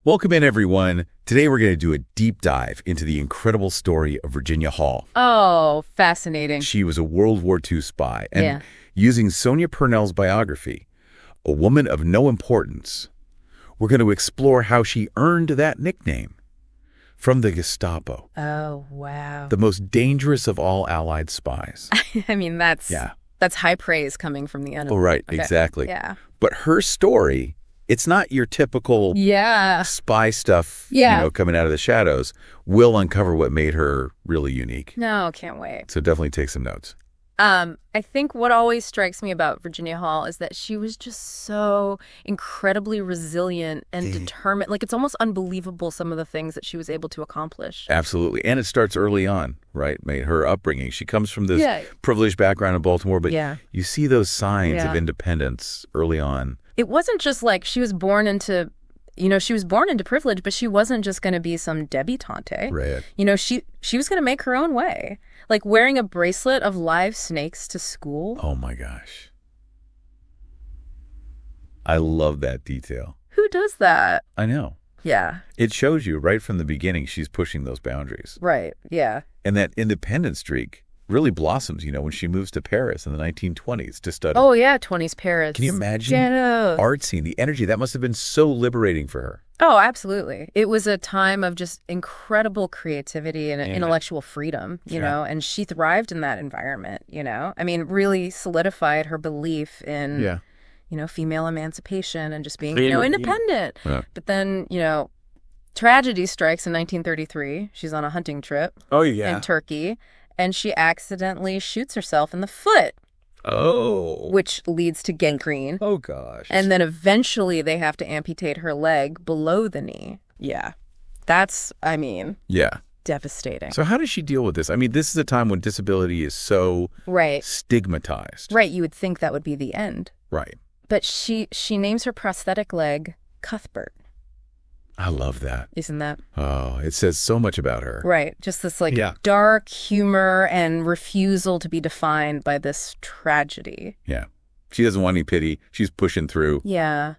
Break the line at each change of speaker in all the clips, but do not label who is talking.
Welcome in, everyone. Today we're going to do a deep dive into the incredible story of Virginia Hall.
Oh, fascinating.
She was a World War II spy. And using Sonia Purnell's biography, A Woman of No Importance, we're going to explore how she earned that nickname from the Gestapo.
Oh, wow.
The most dangerous of all Allied spies.
I mean, that's high praise coming from the enemy.
Oh, right.
Okay.
Exactly.
Yeah.
But her story, it's not your typical spy stuff, coming out of the shadows. We'll uncover what made her really unique.
No, can't wait.
So definitely take some notes.
I think what always strikes me about Virginia Hall is that she was just so incredibly resilient and determined. Like, it's almost unbelievable some of the things that she was able to accomplish.
Absolutely. And it starts early on, right? Her upbringing. She comes from this privileged background in Baltimore, but you see those signs of independence early on. It
wasn't just like she was born into privilege, but she wasn't just going to be some debutante.
Right.
She was going to make her own way. Like wearing a bracelet of live snakes to school.
Oh, my gosh. I love that detail.
Who does that?
I know.
Yeah.
It shows you right from the beginning she's pushing those boundaries.
Right, yeah.
And that independent streak really blossoms, when she moves to Paris in the 1920s to study.
Oh, yeah, 20s Paris.
Can you imagine art scene, the energy? That must have been so liberating for her.
Oh, absolutely. It was a time of just incredible creativity and intellectual freedom, you know, and she thrived in that environment, I mean, really solidified her belief in, female emancipation and just being, independent. Yeah. But then, tragedy strikes in 1933. She's on a hunting trip in Turkey, and she accidentally shoots herself in the foot.
Oh.
Which leads to gangrene.
Oh, gosh.
And then eventually they have to amputate her leg below the knee. Yeah. That's, devastating.
So how does she deal with this? I mean, this is a time when disability is so stigmatized.
Right. You would think that would be the end.
Right.
But she names her prosthetic leg Cuthbert.
I love that.
Isn't that?
Oh, it says so much about her.
Right. Just this dark humor and refusal to be defined by this tragedy.
Yeah. She doesn't want any pity. She's pushing through.
Yeah.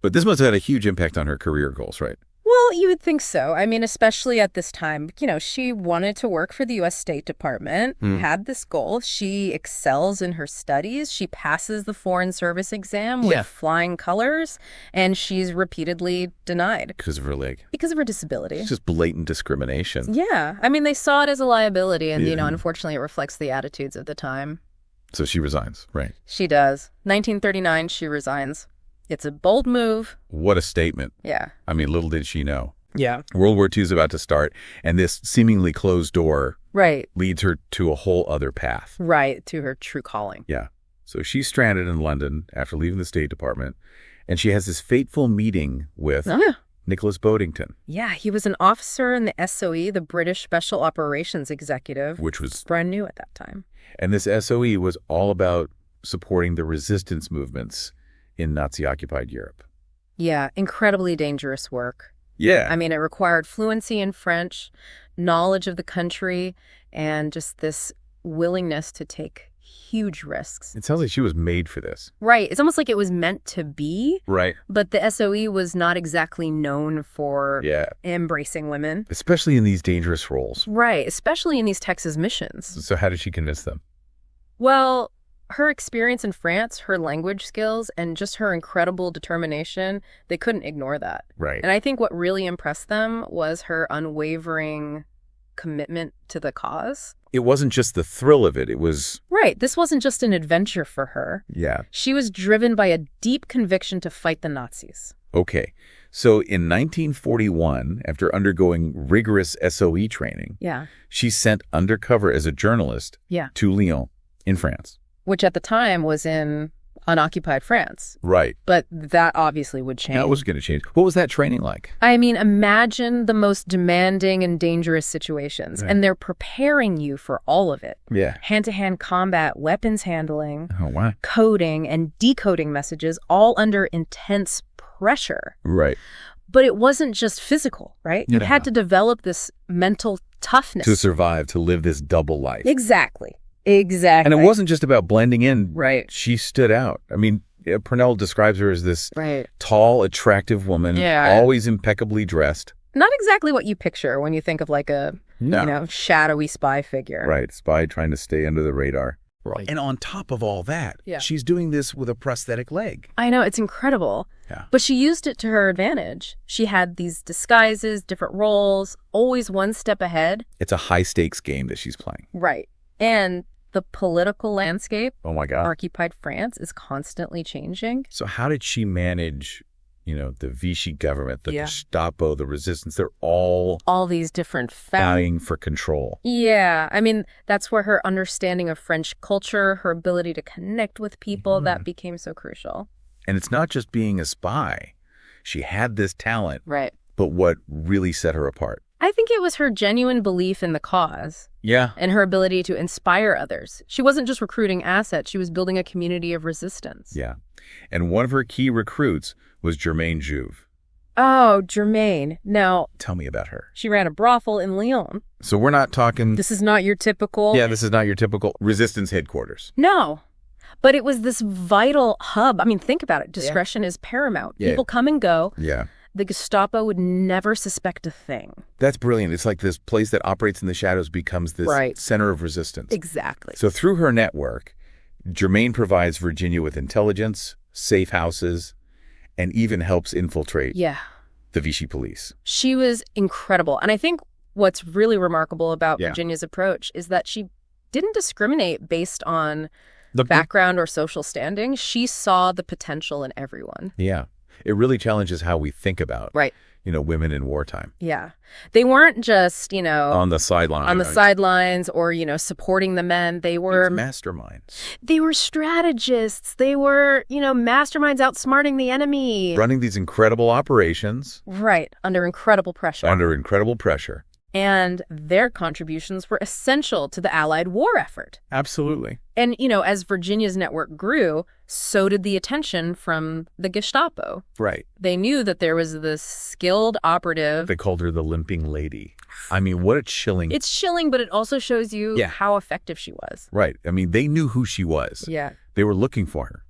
But this must have had a huge impact on her career goals, right?
Well, you would think so. I mean, especially at this time, she wanted to work for the U.S. State Department, had this goal. She excels in her studies. She passes the Foreign Service exam with flying colors, and she's repeatedly denied.
Because of her leg.
Because of her disability.
It's just blatant discrimination.
Yeah. I mean, they saw it as a liability, and, unfortunately, it reflects the attitudes of the time.
So she resigns, right?
She does. 1939, she resigns. It's a bold move.
What a statement.
Yeah.
I mean, little did she know.
Yeah.
World War II is about to start, and this seemingly closed door leads her to a whole other path.
Right, to her true calling.
Yeah. So she's stranded in London after leaving the State Department, and she has this fateful meeting with Nicholas Boddington.
Yeah, he was an officer in the SOE, the British Special Operations Executive,
which was
brand new at that time.
And this SOE was all about supporting the resistance movements in Nazi-occupied Europe.
Yeah, incredibly dangerous work.
Yeah.
I mean, it required fluency in French, knowledge of the country, and just this willingness to take huge risks.
It sounds like she was made for this.
Right. It's almost like it was meant to be.
Right.
But the SOE was not exactly known for embracing women.
Especially in these dangerous roles.
Right. Especially in these Texas missions.
So how did she convince them?
Well, her experience in France, her language skills, and just her incredible determination, they couldn't ignore that.
Right.
And I think what really impressed them was her unwavering commitment to the cause.
It wasn't just the thrill of it. It was...
Right. This wasn't just an adventure for her.
Yeah.
She was driven by a deep conviction to fight the Nazis.
Okay. So in 1941, after undergoing rigorous SOE training, she's sent undercover as a journalist to Lyon in France.
Which at the time was in unoccupied France.
Right.
But that obviously would change.
That was going to change. What was that training like?
I mean, imagine the most demanding and dangerous situations. Right. And they're preparing you for all of it.
Yeah.
Hand-to-hand combat, weapons handling,
wow.
coding and decoding messages, all under intense pressure.
Right.
But it wasn't just physical, right? You had to develop this mental toughness.
To survive, to live this double life.
Exactly. Exactly.
And it wasn't just about blending in.
Right.
She stood out. I mean, Purnell describes her as this tall, attractive woman, always impeccably dressed.
Not exactly what you picture when you think of like a, shadowy spy figure.
Right, spy trying to stay under the radar.
Right.
And on top of all that, she's doing this with a prosthetic leg.
I know, it's incredible.
Yeah.
But she used it to her advantage. She had these disguises, different roles, always one step ahead.
It's a high-stakes game that she's playing.
Right. And the political landscape,
oh my God,
occupied France is constantly changing.
So how did she manage, the Vichy government, the Gestapo, the resistance? They're all
these different
vying for control.
Yeah. I mean, that's where her understanding of French culture, her ability to connect with people, that became so crucial.
And it's not just being a spy. She had this talent.
Right.
But what really set her apart?
I think it was her genuine belief in the cause.
Yeah.
And her ability to inspire others. She wasn't just recruiting assets. She was building a community of resistance.
Yeah. And one of her key recruits was Germaine Jouve.
Oh, Germaine. Now,
tell me about her.
She ran a brothel in Lyon.
So we're not talking...
This is not your typical...
Yeah, this is not your typical resistance headquarters.
No. But it was this vital hub. I mean, think about it. Discretion is paramount.
Yeah.
People come and go.
Yeah.
The Gestapo would never suspect a thing.
That's brilliant. It's like this place that operates in the shadows becomes this center of resistance.
Exactly.
So through her network, Germaine provides Virginia with intelligence, safe houses, and even helps infiltrate the Vichy police.
She was incredible. And I think what's really remarkable about Virginia's approach is that she didn't discriminate based on the background or social standing. She saw the potential in everyone.
Yeah. It really challenges how we think about women in wartime.
Yeah. They weren't just,
on the sidelines.
On the sidelines or, supporting the men. They were
masterminds.
They were strategists. They were, masterminds outsmarting the enemy.
Running these incredible operations.
Right. Under incredible pressure. And their contributions were essential to the Allied war effort.
Absolutely.
And, as Virginia's network grew, so did the attention from the Gestapo.
Right.
They knew that there was this skilled operative.
They called her the limping lady. I mean, what a chilling...
It's chilling, but it also shows you how effective she was.
Right. I mean, they knew who she was.
Yeah.
They were looking for her.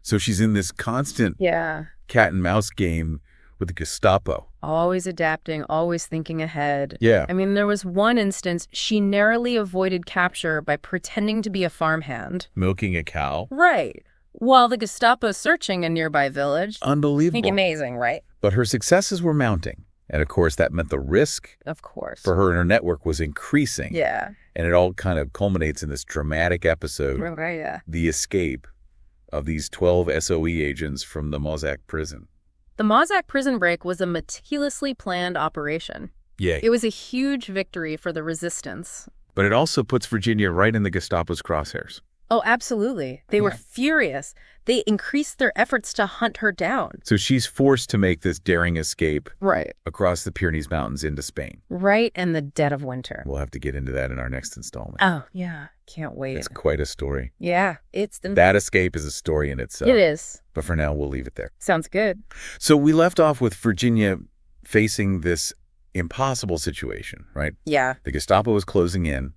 So she's in this constant cat and mouse game with the Gestapo.
Always adapting, always thinking ahead.
Yeah.
I mean, there was one instance she narrowly avoided capture by pretending to be a farmhand.
Milking a cow.
Right. While the Gestapo's searching a nearby village.
Unbelievable.
I think amazing, right?
But her successes were mounting. And of course, that meant the risk for her and her network was increasing.
Yeah.
And it all kind of culminates in this dramatic episode.
Right, yeah.
The escape of these 12 SOE agents from the Mossack prison.
The Mossack prison break was a meticulously planned operation.
Yeah.
It was a huge victory for the resistance.
But it also puts Virginia right in the Gestapo's crosshairs.
Oh, absolutely. They were furious. They increased their efforts to hunt her down.
So she's forced to make this daring escape across the Pyrenees Mountains into Spain.
Right in the dead of winter.
We'll have to get into that in our next installment.
Oh, yeah. Can't wait.
It's quite a story.
Yeah.
That escape is a story in itself.
It is.
But for now, we'll leave it there.
Sounds good.
So we left off with Virginia facing this impossible situation, right?
Yeah.
The Gestapo is closing in.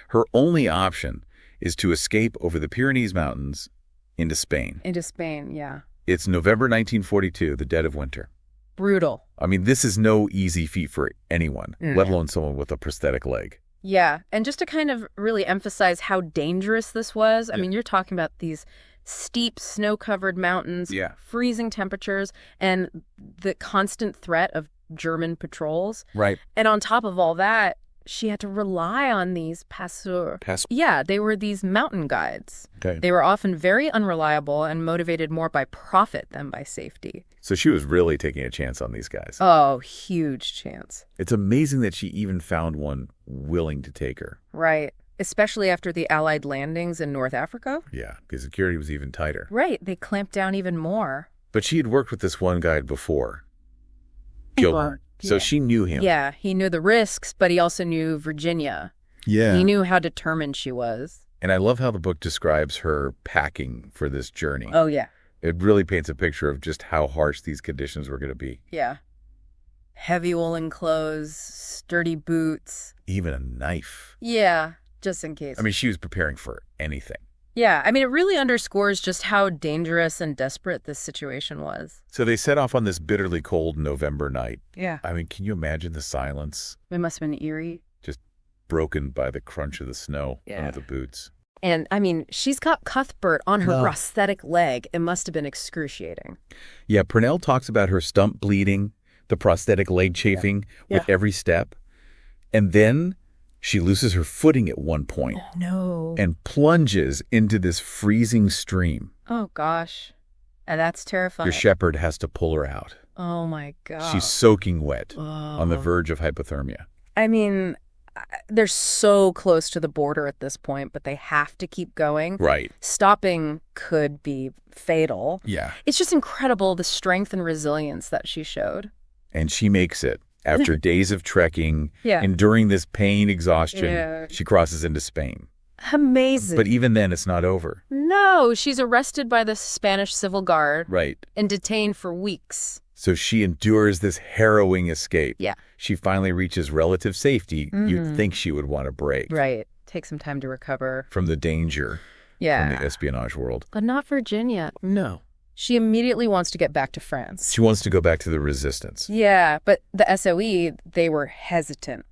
Her only option is to escape over the Pyrenees Mountains into Spain.
Yeah.
It's November 1942, the dead of winter.
Brutal.
I mean, this is no easy feat for anyone, let alone someone with a prosthetic leg.
Yeah. And just to kind of really emphasize how dangerous this was, I mean, you're talking about these steep, snow-covered mountains, freezing temperatures, and the constant threat of German patrols.
Right.
And on top of all that, she had to rely on these passeurs. Yeah, they were these mountain guides.
Okay.
They were often very unreliable and motivated more by profit than by safety.
So she was really taking a chance on these guys.
Oh, huge chance.
It's amazing that she even found one willing to take her.
Right. Especially after the Allied landings in North Africa.
Yeah, because security was even tighter.
Right. They clamped down even more.
But she had worked with this one guide before. Gilbert. So she knew him.
Yeah, he knew the risks, but he also knew Virginia.
Yeah.
He knew how determined she was.
And I love how the book describes her packing for this journey.
Oh, yeah.
It really paints a picture of just how harsh these conditions were going to be.
Yeah. Heavy woolen clothes, sturdy boots.
Even a knife.
Yeah, just in case.
I mean, she was preparing for anything.
Yeah, I mean, it really underscores just how dangerous and desperate this situation was.
So they set off on this bitterly cold November night.
Yeah.
I mean, can you imagine the silence?
It must have been eerie.
Just broken by the crunch of the snow under the boots.
And, I mean, she's got Cuthbert on her prosthetic leg. It must have been excruciating.
Yeah, Purnell talks about her stump bleeding, the prosthetic leg chafing with every step. And then she loses her footing at one point.
Oh, no.
And plunges into this freezing stream.
Oh, gosh. And that's terrifying.
Your shepherd has to pull her out.
Oh, my God.
She's soaking wet on the verge of hypothermia.
I mean, they're so close to the border at this point, but they have to keep going.
Right.
Stopping could be fatal.
Yeah.
It's just incredible the strength and resilience that she showed.
And she makes it. After days of trekking, enduring this pain, exhaustion, she crosses into Spain.
Amazing.
But even then, it's not over.
No, she's arrested by the Spanish Civil Guard.
Right.
And detained for weeks.
So she endures this harrowing escape.
Yeah.
She finally reaches relative safety. You'd think she would want a break.
Right. Take some time to recover.
From the danger.
Yeah.
From the espionage world.
But not Virginia.
No.
She immediately wants to get back to France.
She wants to go back to the resistance.
Yeah, but the SOE, they were hesitant.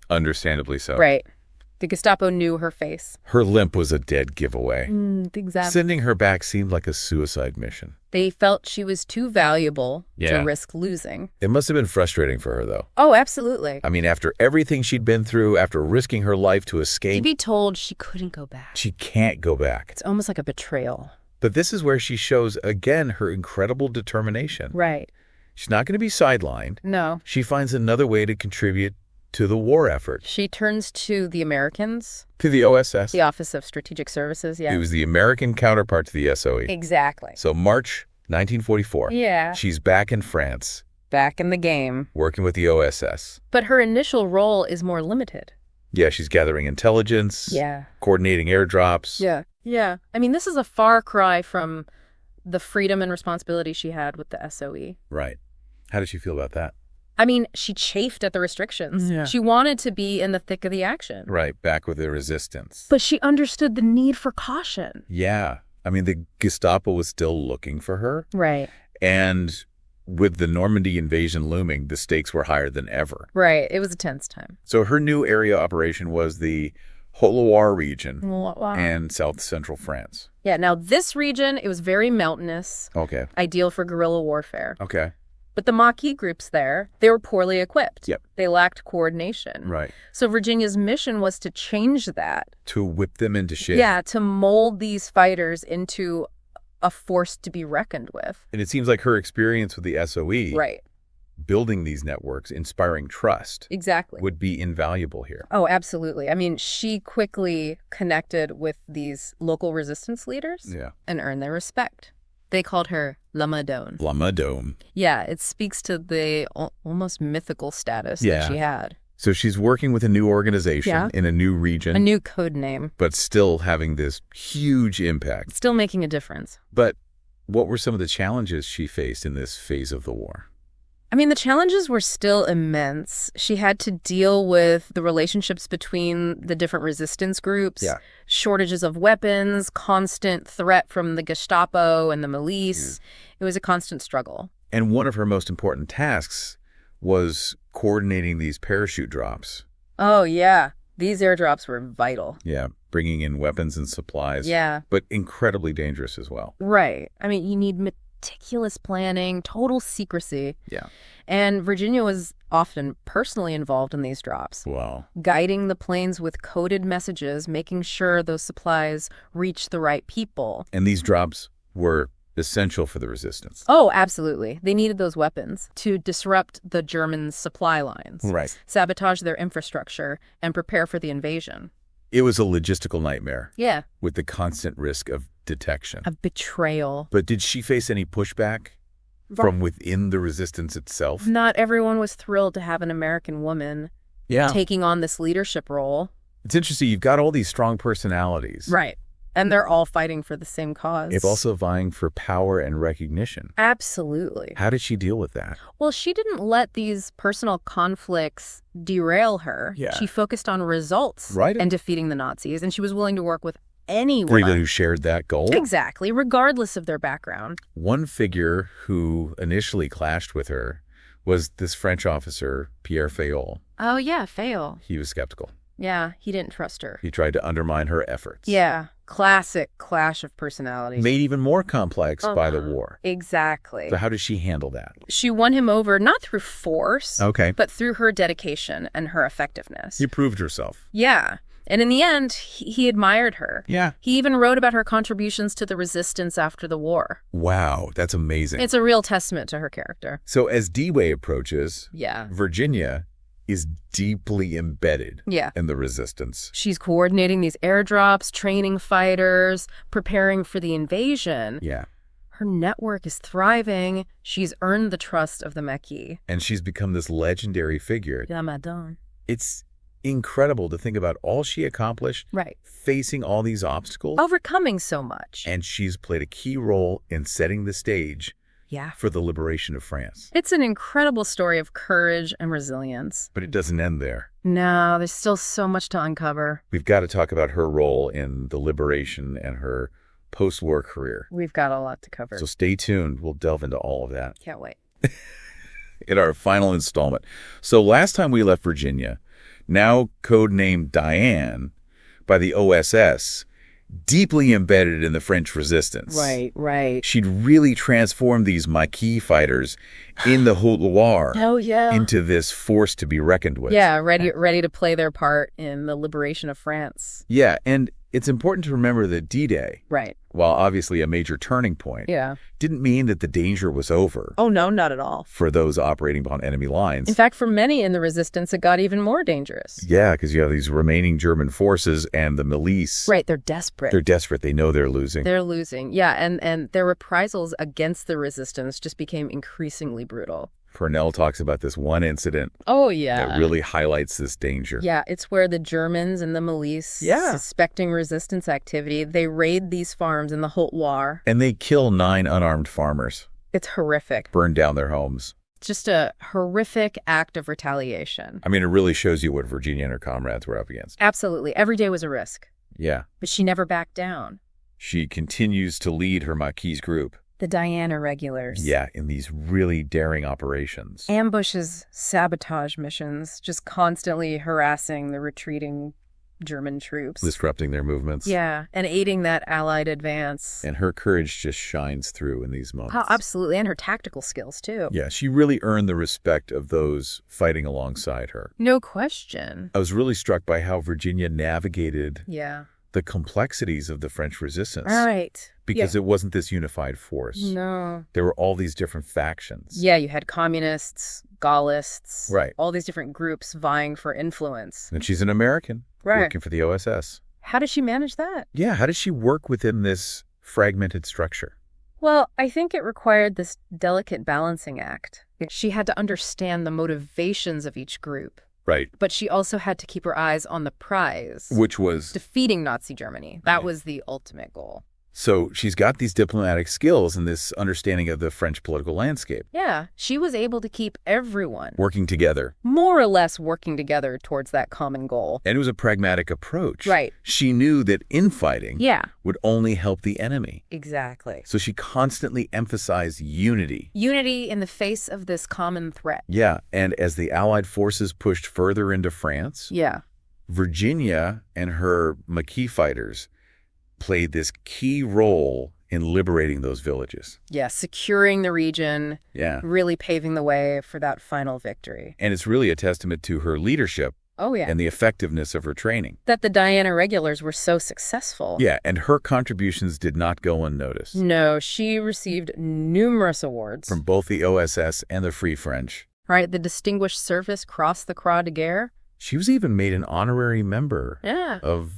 Understandably so.
Right. The Gestapo knew her face.
Her limp was a dead giveaway.
Exactly.
Sending her back seemed like a suicide mission.
They felt she was too valuable to risk losing.
It must have been frustrating for her, though.
Oh, absolutely.
I mean, after everything she'd been through, after risking her life to escape...
To be told she couldn't go back.
She can't go back.
It's almost like a betrayal.
But this is where she shows, again, her incredible determination.
Right.
She's not going to be sidelined.
No.
She finds another way to contribute to the war effort.
She turns to the Americans.
To the OSS.
The Office of Strategic Services,
It was the American counterpart to the SOE.
Exactly.
So March 1944.
Yeah.
She's back in France.
Back in the game.
Working with the OSS.
But her initial role is more limited.
Yeah, she's gathering intelligence.
Yeah.
Coordinating airdrops.
Yeah. Yeah. I mean, this is a far cry from the freedom and responsibility she had with the SOE.
Right. How did she feel about that?
I mean, she chafed at the restrictions.
Yeah.
She wanted to be in the thick of the action.
Right, back with the resistance.
But she understood the need for caution.
Yeah. I mean, the Gestapo was still looking for her.
Right.
And with the Normandy invasion looming, the stakes were higher than ever.
Right. It was a tense time.
So her new area operation was the Haute-Loire region and south-central France.
Yeah. Now, this region, it was very mountainous.
Okay.
Ideal for guerrilla warfare.
Okay.
But the Maquis groups there, they were poorly equipped.
Yep.
They lacked coordination.
Right.
So Virginia's mission was to change that.
To whip them into shape.
Yeah, to mold these fighters into a force to be reckoned with.
And it seems like her experience with the SOE,
right,
building these networks, inspiring trust,
exactly,
would be invaluable here.
Oh, absolutely. I mean, she quickly connected with these local resistance leaders and earned their respect. They called her La Madone.
La Madone.
Yeah, it speaks to the almost mythical status that she had.
So she's working with a new organization in a new region.
A new code name.
But still having this huge impact.
Still making a difference.
But what were some of the challenges she faced in this phase of the war?
I mean, the challenges were still immense. She had to deal with the relationships between the different resistance groups, shortages of weapons, constant threat from the Gestapo and the milice. It was a constant struggle.
And one of her most important tasks was coordinating these parachute drops.
Oh, yeah. These airdrops were vital.
Yeah, bringing in weapons and supplies.
Yeah.
But incredibly dangerous as well.
Right. I mean, you need meticulous planning, total secrecy.
Yeah.
And Virginia was often personally involved in these drops.
Wow.
Guiding the planes with coded messages, making sure those supplies reach the right people.
And these drops were essential for the resistance.
Oh, absolutely. They needed those weapons to disrupt the German supply lines.
Right.
Sabotage their infrastructure and prepare for the invasion.
It was a logistical nightmare.
Yeah.
With the constant risk of detection.
Of betrayal.
But did she face any pushback from within the resistance itself?
Not everyone was thrilled to have an American woman taking on this leadership role.
It's interesting. You've got all these strong personalities.
Right. And they're all fighting for the same cause.
If also vying for power and recognition.
Absolutely.
How did she deal with that?
Well, she didn't let these personal conflicts derail her.
Yeah.
She focused on results and defeating the Nazis, and she was willing to work with anyone.
For anyone who shared that goal?
Exactly, regardless of their background.
One figure who initially clashed with her was this French officer, Pierre Fayolle.
Oh, yeah, Fayolle.
He was skeptical.
Yeah, he didn't trust her.
He tried to undermine her efforts.
Yeah, classic clash of personalities.
Made even more complex by the war.
Exactly.
So how did she handle that?
She won him over not through force, but through her dedication and her effectiveness.
She proved herself.
Yeah. And in the end, he admired her.
Yeah.
He even wrote about her contributions to the resistance after the war.
Wow, that's amazing.
It's a real testament to her character.
So as D-Way approaches,
yeah,
Virginia is deeply embedded in the resistance.
She's coordinating these airdrops, training fighters, preparing for the invasion.
Yeah.
Her network is thriving. She's earned the trust of the Maquis.
And she's become this legendary figure.
Yeah, madame.
It's incredible to think about all she accomplished.
Right.
Facing all these obstacles.
Overcoming so much.
And she's played a key role in setting the stage for the liberation of France.
It's an incredible story of courage and resilience.
But it doesn't end there.
No, there's still so much to uncover.
We've got to talk about her role in the liberation and her post-war career.
We've got a lot to cover.
So stay tuned. We'll delve into all of that.
Can't wait.
In our final installment. So last time we left Virginia, now codenamed Diane by the OSS, deeply embedded in the French resistance.
Right, right.
She'd really transformed these Maquis fighters in the Haute Loire into this force to be reckoned with.
Yeah, ready to play their part in the liberation of France.
Yeah, and it's important to remember that D-Day, while obviously a major turning point, didn't mean that the danger was over.
Oh, no, not at all.
For those operating upon enemy lines.
In fact, for many in the resistance, it got even more dangerous.
Yeah, because you have these remaining German forces and the milice.
Right, they're desperate.
They're desperate. They know they're losing.
They're losing, yeah, and their reprisals against the resistance just became increasingly brutal.
Purnell talks about this one incident.
Oh, yeah.
That really highlights this danger.
Yeah, it's where the Germans and the milice, suspecting resistance activity, they raid these farms in the Haute Loire.
And they kill 9 unarmed farmers.
It's horrific.
Burn down their homes.
Just a horrific act of retaliation.
I mean, it really shows you what Virginia and her comrades were up against.
Absolutely. Every day was a risk.
Yeah.
But she never backed down.
She continues to lead her Maquis group.
The Diana regulars.
Yeah, in these really daring operations.
Ambushes, sabotage missions, just constantly harassing the retreating German troops.
Disrupting their movements.
Yeah, and aiding that Allied advance.
And her courage just shines through in these moments.
Oh, absolutely, and her tactical skills, too.
Yeah, she really earned the respect of those fighting alongside her.
No question.
I was really struck by how Virginia navigated the complexities of the French resistance.
All right.
Because it wasn't this unified force.
No.
There were all these different factions.
Yeah, you had communists, Gaullists.
Right.
All these different groups vying for influence.
And she's an American. Working for the OSS.
How does she manage that?
Yeah, how does she work within this fragmented structure?
Well, I think it required this delicate balancing act. She had to understand the motivations of each group.
Right.
But she also had to keep her eyes on the prize.
Which was?
Defeating Nazi Germany. That was the ultimate goal.
So she's got these diplomatic skills and this understanding of the French political landscape.
Yeah, she was able to keep everyone
working together.
More or less working together towards that common goal.
And it was a pragmatic approach.
Right.
She knew that infighting would only help the enemy.
Exactly.
So she constantly emphasized unity.
Unity in the face of this common threat.
Yeah, and as the Allied forces pushed further into France, Virginia and her Maquis fighters played this key role in liberating those villages.
Yeah, securing the region.
Yeah.
Really paving the way for that final victory.
And it's really a testament to her leadership.
Oh, yeah.
And the effectiveness of her training.
That the Diana regulars were so successful.
Yeah, and her contributions did not go unnoticed.
No, she received numerous awards.
From both the OSS and the Free French.
Right, the Distinguished Service Cross the Croix de Guerre.
She was even made an honorary member of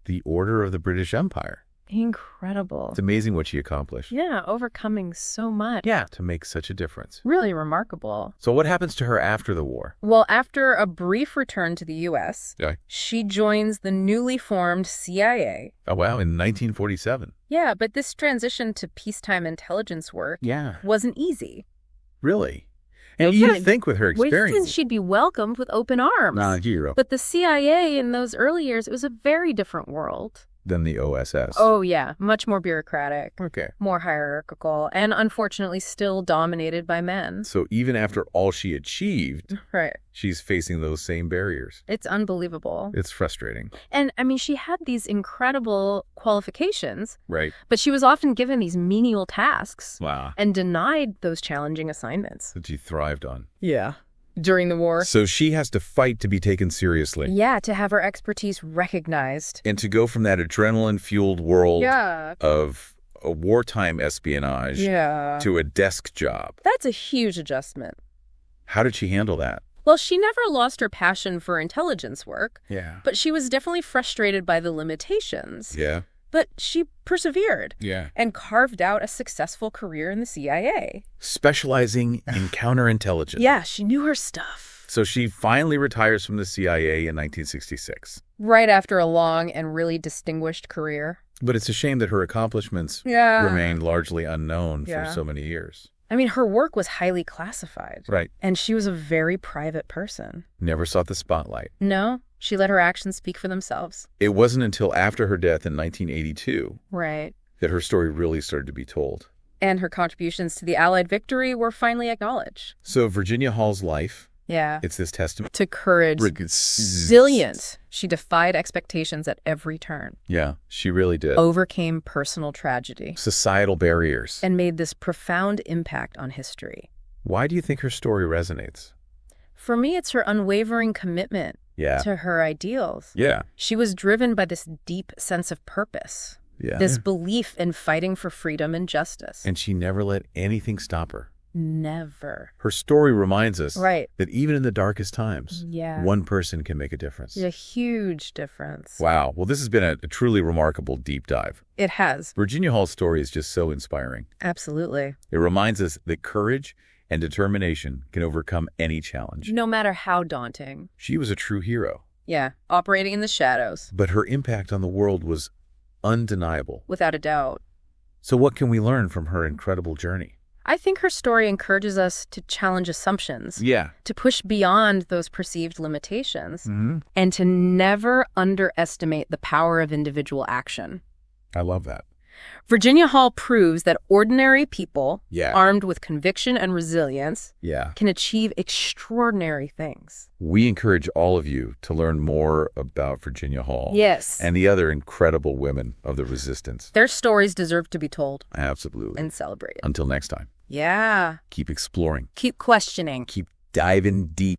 the Order of the British Empire.
Incredible.
It's amazing what she accomplished.
Yeah, overcoming so much.
Yeah, to make such a difference.
Really remarkable.
So what happens to her after the war?
Well, after a brief return to the U.S., she joins the newly formed CIA.
Oh, wow, in 1947.
Yeah, but this transition to peacetime intelligence work wasn't easy.
Really? And you'd think with her experience,
she'd be welcomed with open arms.
Nah, hero.
But the CIA in those early years, it was a very different world.
than the OSS.
Oh, yeah. Much more bureaucratic.
Okay.
More hierarchical, and unfortunately still dominated by men.
So even after all she achieved,
right,
she's facing those same barriers.
It's unbelievable.
It's frustrating.
And, I mean, she had these incredible qualifications.
Right.
But she was often given these menial tasks.
Wow.
And denied those challenging assignments.
That she thrived on.
Yeah. During the war.
So she has to fight to be taken seriously.
Yeah, to have her expertise recognized.
And to go from that adrenaline-fueled world
yeah.
of a wartime espionage
yeah.
to a desk job.
That's a huge adjustment.
How did she handle that?
Well, she never lost her passion for intelligence work.
Yeah.
But she was definitely frustrated by the limitations.
Yeah.
But she persevered.
Yeah.
And carved out a successful career in the CIA.
Specializing in counterintelligence.
Yeah, she knew her stuff.
So she finally retires from the CIA in 1966.
Right after a long and really distinguished career.
But it's a shame that her accomplishments remained largely unknown for so many years.
I mean, her work was highly classified.
Right.
And she was a very private person.
Never sought the spotlight.
No, she let her actions speak for themselves.
It wasn't until after her death in 1982
right.
that her story really started to be told.
And her contributions to the Allied victory were finally acknowledged.
So Virginia Hall's life, it's this testament
to courage, resilience. She defied expectations at every turn.
Yeah, she really did.
Overcame personal tragedy.
Societal barriers.
And made this profound impact on history.
Why do you think her story resonates?
For me, it's her unwavering commitment to her ideals.
Yeah.
She was driven by this deep sense of purpose.
Yeah.
This belief in fighting for freedom and justice.
And she never let anything stop her.
Never.
Her story reminds us
that
even in the darkest times, one person can make a difference.
A huge difference.
Wow. Well, this has been a truly remarkable deep dive.
It has.
Virginia Hall's story is just so inspiring.
Absolutely.
It reminds us that courage and determination can overcome any challenge.
No matter how daunting.
She was a true hero.
Yeah, operating in the shadows.
But her impact on the world was undeniable.
Without a doubt.
So what can we learn from her incredible journey?
I think her story encourages us to challenge assumptions.
Yeah.
To push beyond those perceived limitations. And to never underestimate the power of individual action.
I love that.
Virginia Hall proves that ordinary people,
Yeah.
armed with conviction and resilience,
Yeah.
can achieve extraordinary things.
We encourage all of you to learn more about Virginia Hall.
Yes.
And the other incredible women of the resistance.
Their stories deserve to be told.
Absolutely.
And celebrated.
Until next time.
Yeah.
Keep exploring.
Keep questioning.
Keep diving deep.